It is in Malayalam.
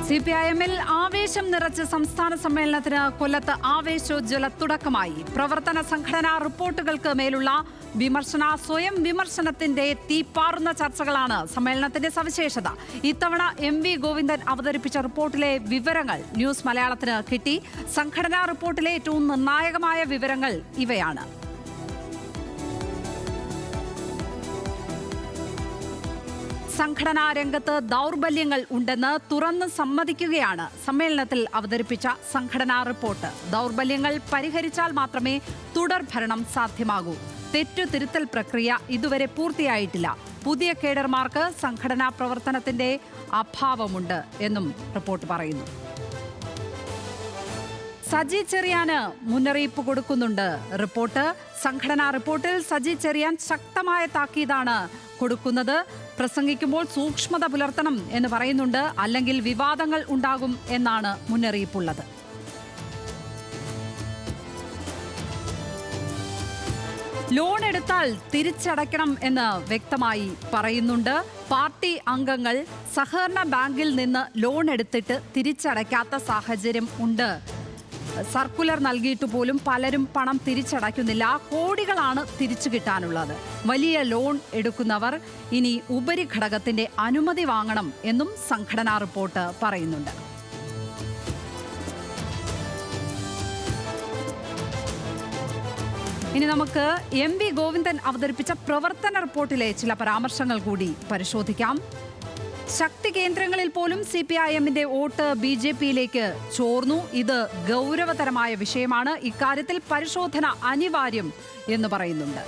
CPIM-ൽ ആവേശം നിറച്ച് സംസ്ഥാന സമ്മേളനത്തിന് കൊല്ലത്ത് ആവേശോജ്വല തുടക്കമായി. പ്രവർത്തന സംഘടനാ റിപ്പോർട്ടുകൾക്ക് മേലുള്ള സ്വയം വിമർശനത്തിന്റെ തീപ്പാറുന്ന ചർച്ചകളാണ് സമ്മേളനത്തിന്റെ സവിശേഷത. ഇത്തവണ MV ഗോവിന്ദൻ അവതരിപ്പിച്ച റിപ്പോർട്ടിലെ വിവരങ്ങൾ ന്യൂസ് മലയാളത്തിന് കിട്ടി. സംഘടനാ റിപ്പോർട്ടിലെ ഏറ്റവും നിർണായകമായ വിവരങ്ങൾ ഇവയാണ്. സംഘടനാ രംഗത്ത് ദൗർബല്യങ്ങൾ ഉണ്ടെന്ന് തുറന്ന് സമ്മതിക്കുകയാണ് സമ്മേളനത്തിൽ അവതരിപ്പിച്ച സംഘടനാ റിപ്പോർട്ട്. ദൗർബല്യങ്ങൾ പരിഹരിച്ചാൽ മാത്രമേ തുടർ ഭരണം സാധ്യമാകൂ. തെറ്റുതിരുത്തൽ പ്രക്രിയ ഇതുവരെ പൂർത്തിയായിട്ടില്ല. പുതിയ കേഡർമാർക്ക് സംഘടനാ പ്രവർത്തനത്തിന്റെ അഭാവമുണ്ട് എന്നും റിപ്പോർട്ട് പറയുന്നു. സജി ചെറിയാന് മുന്നറിയിപ്പ് കൊടുക്കുന്നുണ്ട് റിപ്പോർട്ട്. സംഘടനാ റിപ്പോർട്ടിൽ സജി ചെറിയാൻ ശക്തമായ താക്കീതാണ് കൊടുക്കുന്നത്. പ്രസംഗിക്കുമ്പോൾ സൂക്ഷ്മത പുലർത്തണം എന്ന് പറയുന്നുണ്ട്. അല്ലെങ്കിൽ വിവാദങ്ങൾ ഉണ്ടാകും എന്നാണ് മുന്നറിയിപ്പുള്ളത്. ലോൺ എടുത്താൽ തിരിച്ചടയ്ക്കണം എന്ന് വ്യക്തമായി പറയുന്നുണ്ട്. പാർട്ടി അംഗങ്ങൾ സഹകരണ ബാങ്കിൽ നിന്ന് ലോൺ എടുത്തിട്ട് തിരിച്ചടയ്ക്കാത്ത സാഹചര്യം ഉണ്ട്. സർക്കുലർ നൽകിയിട്ട് പോലും പലരും പണം തിരിച്ചടയ്ക്കുന്നില്ല. കോടികളാണ് തിരിച്ചു കിട്ടാനുള്ളത്. വലിയ ലോൺ എടുക്കുന്നവർ ഇനി ഉപരിഘടകത്തിന്റെ അനുമതി വാങ്ങണം എന്നും സംഘടനാ റിപ്പോർട്ട് പറയുന്നുണ്ട്. ഇനി നമുക്ക് MV ഗോവിന്ദൻ അവതരിപ്പിച്ച പ്രവർത്തന റിപ്പോർട്ടിലെ ചില പരാമർശങ്ങൾ കൂടി പരിശോധിക്കാം. ശക്തി കേന്ദ്രങ്ങളിൽ പോലും CPIM-ന്റെ വോട്ട് BJP-യിലേക്ക് ചോർന്നു. ഇത് ഗൗരവതരമായ വിഷയമാണ്. ഇക്കാര്യത്തിൽ പരിശോധന അനിവാര്യം എന്ന് പറയുന്നുണ്ട്.